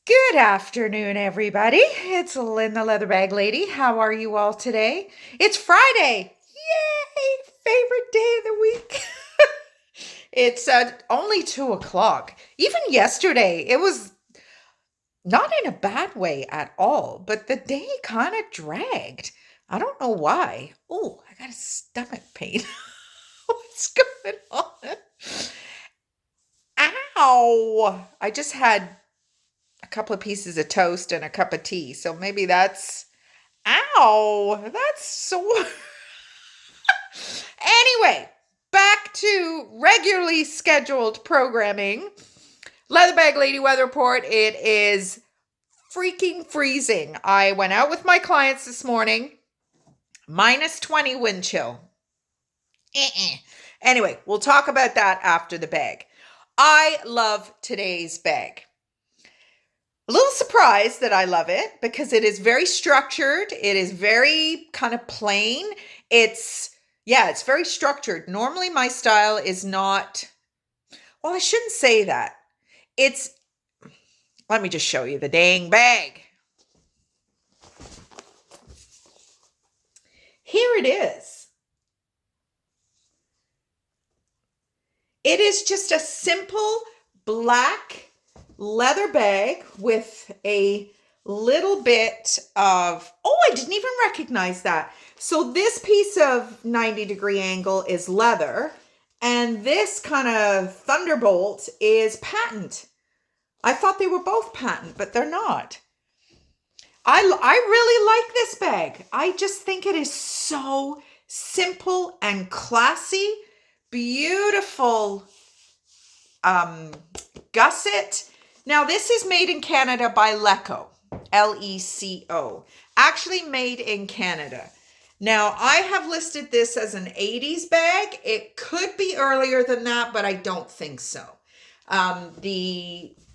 Good afternoon, everybody. It's Lynn, the Leather Bag Lady. How are you all today? It's Friday. Yay! Favorite day of the week. It's only 2 o'clock. Even yesterday, it was not in a bad way at all, but the day kind of dragged. I don't know why. Oh, I got a stomach pain. What's going on? Ow! I just had a couple of pieces of toast and a cup of tea. So maybe that's, ow, that's so. Anyway, back to regularly scheduled programming. Leatherbag Lady Weather Report. It is freaking freezing. I went out with my clients this morning. -20 wind chill. Anyway, we'll talk about that after the bag. I love today's bag. A little surprised that I love it because it is very structured. It is very kind of plain. It's very structured. Normally my style is not, well, I shouldn't say that. Let me just show you the dang bag. Here it is. It is just a simple black leather bag with a little bit of, oh, I didn't even recognize that. So this piece of 90-degree angle is leather, and this kind of thunderbolt is patent. I thought they were both patent, but they're not. I really like this bag. I just think it is so simple and classy. Beautiful gusset. Now, this is made in Canada by Leco, L-E-C-O, actually made in Canada. Now, I have listed this as an 80s bag. It could be earlier than that, but I don't think so.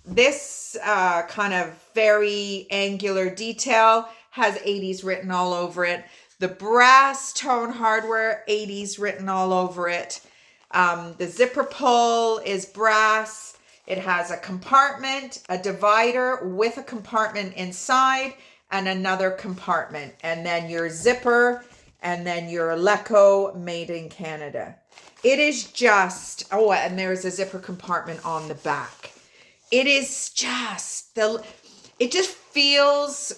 This kind of very angular detail has 80s written all over it. The brass tone hardware, 80s written all over it. The zipper pull is brass. It has a compartment, a divider with a compartment inside and another compartment. And then your zipper and then your Leco made in Canada. It is just, oh, and there's a zipper compartment on the back. It is just, it just feels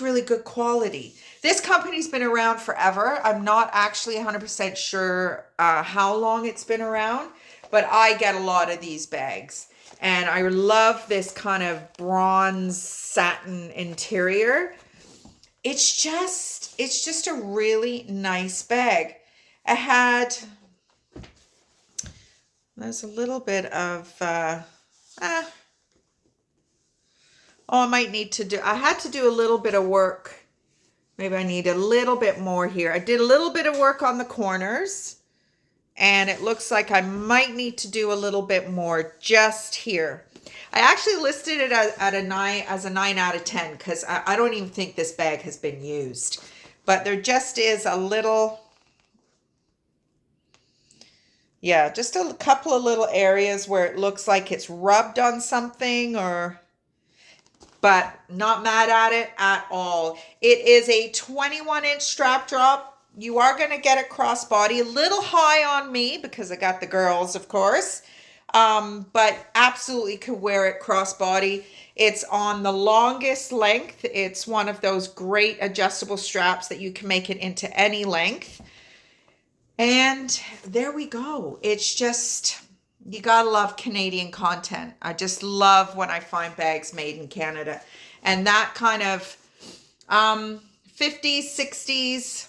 really good quality. This company's been around forever. I'm not actually 100% sure how long it's been around, but I get a lot of these bags. And I love this kind of bronze satin interior. It's just a really nice bag. There's a little bit of, I had to do a little bit of work. Maybe I need a little bit more here. I did a little bit of work on the corners, and it looks like I might need to do a little bit more just here. I actually listed it as a 9 out of 10 because I don't even think this bag has been used. But there just is a little, yeah, just a couple of little areas where it looks like it's rubbed on something, but not mad at it at all. It is a 21-inch strap drop. You are going to get it crossbody, a little high on me because I got the girls, of course, but absolutely could wear it crossbody. It's on the longest length. It's one of those great adjustable straps that you can make it into any length. And there we go. It's just, you gotta love Canadian content. I just love when I find bags made in Canada. And that kind of 50s, 60s,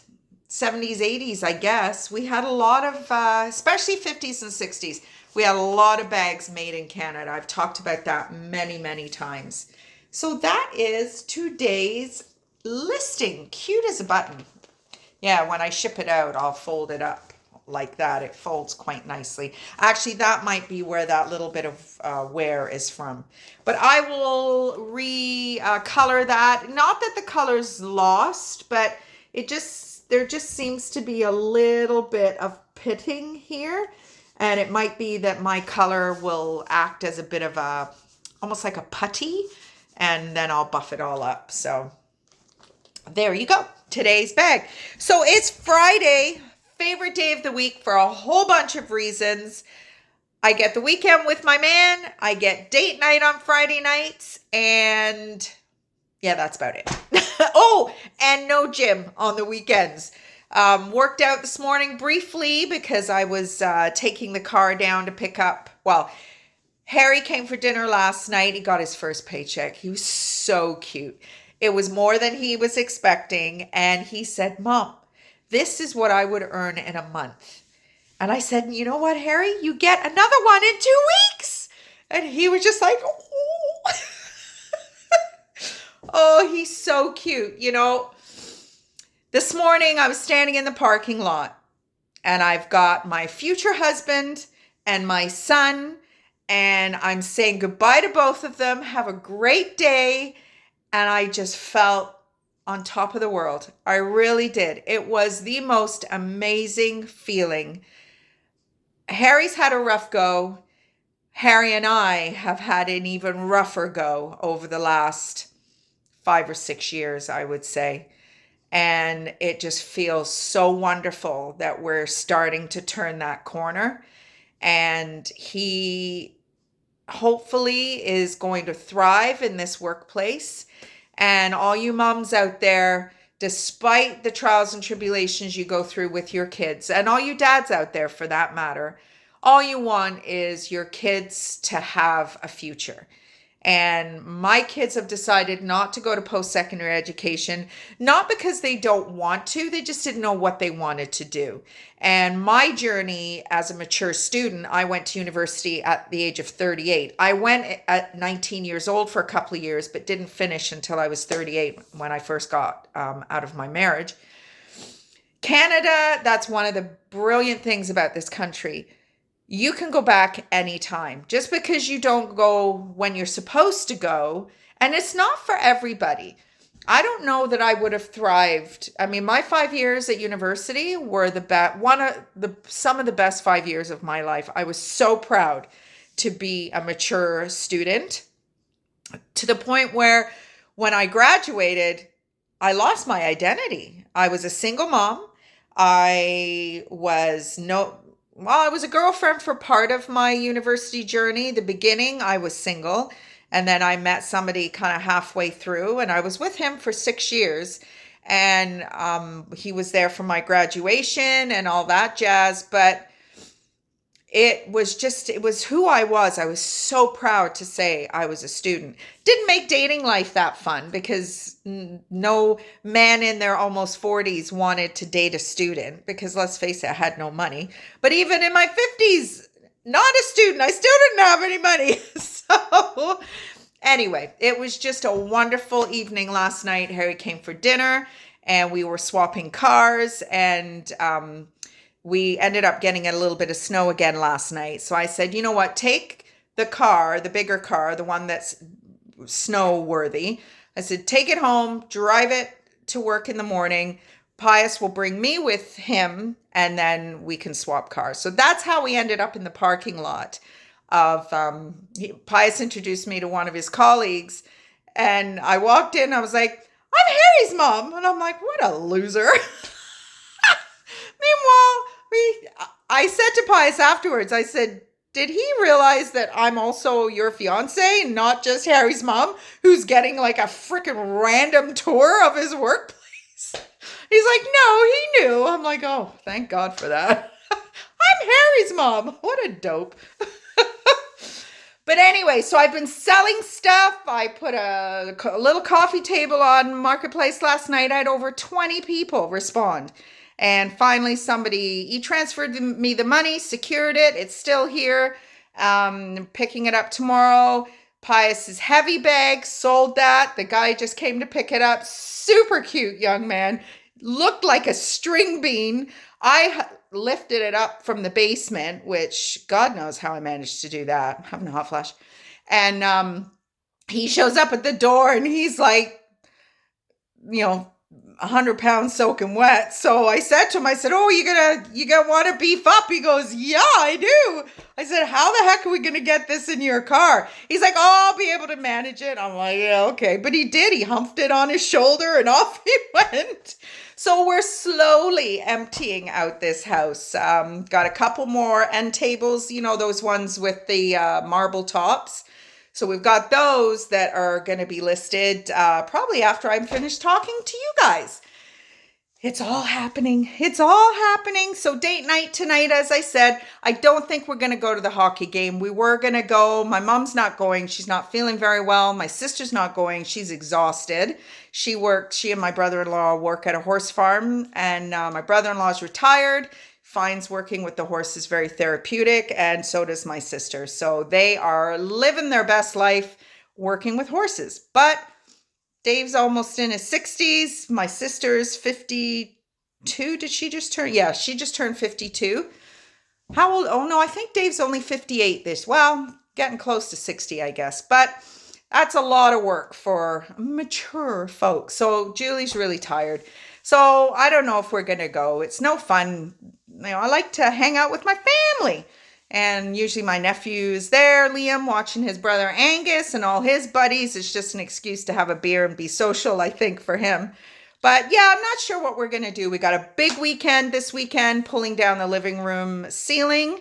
70s, 80s, I guess. We had a lot of, especially 50s and 60s, we had a lot of bags made in Canada. I've talked about that many, many times. So that is today's listing. Cute as a button. Yeah, when I ship it out, I'll fold it up like that. It folds quite nicely. Actually, that might be where that little bit of wear is from. But I will recolor that. Not that the color's lost, but there just seems to be a little bit of pitting here. And it might be that my color will act as a bit of a almost like a putty, and then I'll buff it all up. So there you go. Today's bag. So it's Friday, favorite day of the week for a whole bunch of reasons. I get the weekend with my man. I get date night on Friday nights. And yeah, that's about it. Oh, and no gym on the weekends. Worked out this morning briefly because I was taking the car down to pick up. Well, Harry came for dinner last night. He got his first paycheck. He was so cute. It was more than he was expecting. And he said, Mom, this is what I would earn in a month. And I said, you know what, Harry? You get another one in 2 weeks. And he was just like, oh. Oh, he's so cute. You know, this morning I was standing in the parking lot and I've got my future husband and my son, and I'm saying goodbye to both of them. Have a great day. And I just felt on top of the world. I really did. It was the most amazing feeling. Harry's had a rough go. Harry and I have had an even rougher go over the last 5 or 6 years, I would say. And it just feels so wonderful that we're starting to turn that corner. And he hopefully is going to thrive in this workplace. And all you moms out there, despite the trials and tribulations you go through with your kids, and all you dads out there for that matter, all you want is your kids to have a future. And my kids have decided not to go to post-secondary education, not because they don't want to, they just didn't know what they wanted to do. And my journey as a mature student, I went to university at the age of 38. I went at 19 years old for a couple of years, but didn't finish until I was 38 when I first got out of my marriage. Canada, that's one of the brilliant things about this country. You can go back anytime. Just because you don't go when you're supposed to go, and it's not for everybody. I don't know that I would have thrived. I mean, my 5 years at university were some of the best 5 years of my life. I was so proud to be a mature student, to the point where when I graduated, I lost my identity. I was a single mom. I was a girlfriend for part of my university journey. The beginning, I was single. And then I met somebody kind of halfway through, and I was with him for 6 years. And he was there for my graduation and all that jazz. But it was who I was. I was so proud to say I was a student. Didn't make dating life that fun because no man in their almost 40s wanted to date a student because, let's face it, I had no money. But even in my 50s, not a student, I still didn't have any money. So anyway, it was just a wonderful evening last night. Harry came for dinner and we were swapping cars, and we ended up getting a little bit of snow again last night. So I said, you know what, take the car, the bigger car, the one that's snow worthy. I said, take it home, drive it to work in the morning. Pius will bring me with him, and then we can swap cars. So that's how we ended up in the parking lot of, Pius introduced me to one of his colleagues, and I walked in, I was like, I'm Harry's mom. And I'm like, what a loser. Meanwhile, I said to Pius afterwards, I said, did he realize that I'm also your fiance and not just Harry's mom who's getting like a freaking random tour of his workplace? He's like, no, he knew. I'm like, oh, thank God for that. I'm Harry's mom. What a dope. But anyway, so I've been selling stuff. I put a little coffee table on Marketplace last night. I had over 20 people respond. And finally, he transferred me the money, secured it. It's still here. Picking it up tomorrow. Pius's heavy bag, sold that. The guy just came to pick it up. Super cute young man. Looked like a string bean. I lifted it up from the basement, which God knows how I managed to do that. I'm having a hot flash. And he shows up at the door and he's like, 100 pounds soaking wet. So I said to him, I said, "Oh, you gonna want to beef up?" He goes, "Yeah, I do." I said, "How the heck are we gonna get this in your car?" He's like, "Oh, I'll be able to manage it." I'm like, "Yeah, okay." But he did. He humped it on his shoulder and off he went. So we're slowly emptying out this house. Got a couple more end tables, those ones with the marble tops. So we've got those that are going to be listed probably after I'm finished talking to you guys. It's all happening. It's all happening. So date night tonight, as I said, I don't think we're going to go to the hockey game. We were going to go. My mom's not going. She's not feeling very well. My sister's not going. She's exhausted. She and my brother-in-law work at a horse farm, and my brother-in-law's retired, finds working with the horses very therapeutic, and so does my sister. So they are living their best life working with horses. But Dave's almost in his 60s. My sister's 52. Did she just turn? Yeah, she just turned 52. How old? Oh, no, I think Dave's only 58 getting close to 60, I guess. But that's a lot of work for mature folks. So Julie's really tired. So I don't know if we're going to go. It's no fun. I like to hang out with my family. And usually my nephew's there, Liam, watching his brother Angus and all his buddies. It's just an excuse to have a beer and be social, I think, for him. But yeah, I'm not sure what we're going to do. We got a big weekend this weekend, pulling down the living room ceiling.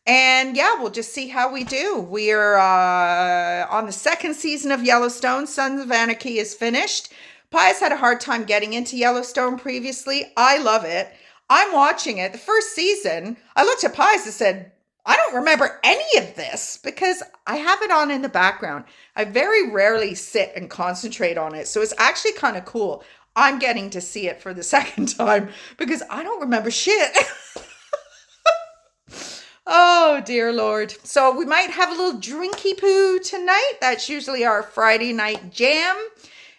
And yeah, we'll just see how we do. We are on the second season of Yellowstone. Sons of Anarchy is finished. Pius had a hard time getting into Yellowstone previously. I love it. I'm watching it. The first season, I looked at Pius and said, "I don't remember any of this," because I have it on in the background. I very rarely sit and concentrate on it. So it's actually kind of cool. I'm getting to see it for the second time because I don't remember shit. Oh, dear Lord. So we might have a little drinky poo tonight. That's usually our Friday night jam.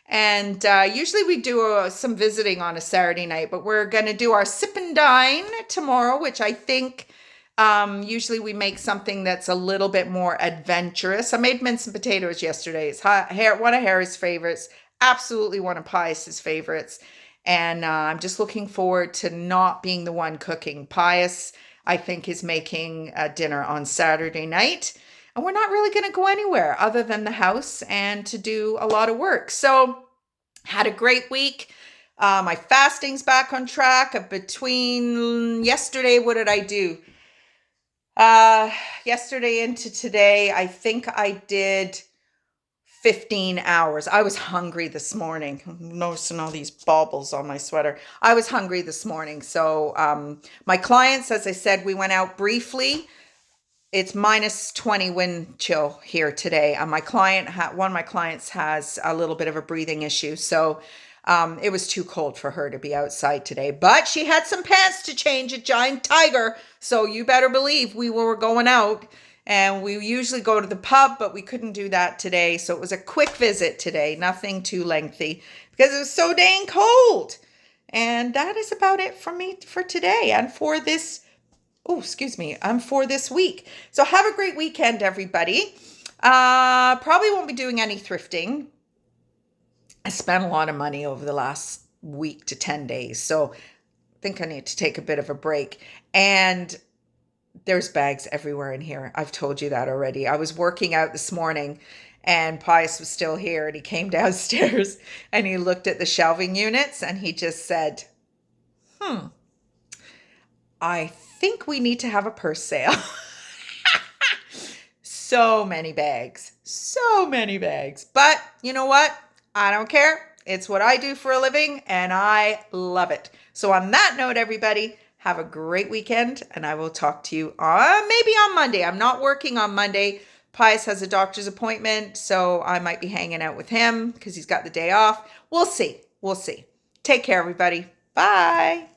And usually we do some visiting on a Saturday night, but we're going to do our sip and dine tomorrow, which I think usually we make something that's a little bit more adventurous. I made mince and potatoes yesterday. It's one of Harry's favorites, absolutely one of Pius's favorites. And I'm just looking forward to not being the one cooking. Pius, I think, is making dinner on Saturday night. And we're not really going to go anywhere other than the house and to do a lot of work. So had a great week. My fasting's back on track. Between yesterday, what did I do? Yesterday into today, I think I did 15 hours. I was hungry this morning. I'm noticing all these baubles on my sweater. I was hungry this morning. So my clients, as I said, we went out briefly. It's minus 20 wind chill here today. One of my clients has a little bit of a breathing issue. So it was too cold for her to be outside today. But she had some pants to change at Giant Tiger. So you better believe we were going out. And we usually go to the pub, but we couldn't do that today. So it was a quick visit today. Nothing too lengthy because it was so dang cold. And that is about it for me for today and for this for this week. So have a great weekend, everybody. Probably won't be doing any thrifting. I spent a lot of money over the last week to 10 days. So I think I need to take a bit of a break. And there's bags everywhere in here. I've told you that already. I was working out this morning and Pius was still here and he came downstairs and he looked at the shelving units and he just said, I think we need to have a purse sale. So many bags. But you know what? I don't care. It's what I do for a living and I love it. So on that note, everybody, have a great weekend and I will talk to you maybe on Monday. I'm not working on Monday. Pius has a doctor's appointment, so I might be hanging out with him because he's got the day off. We'll see. Take care, everybody. Bye.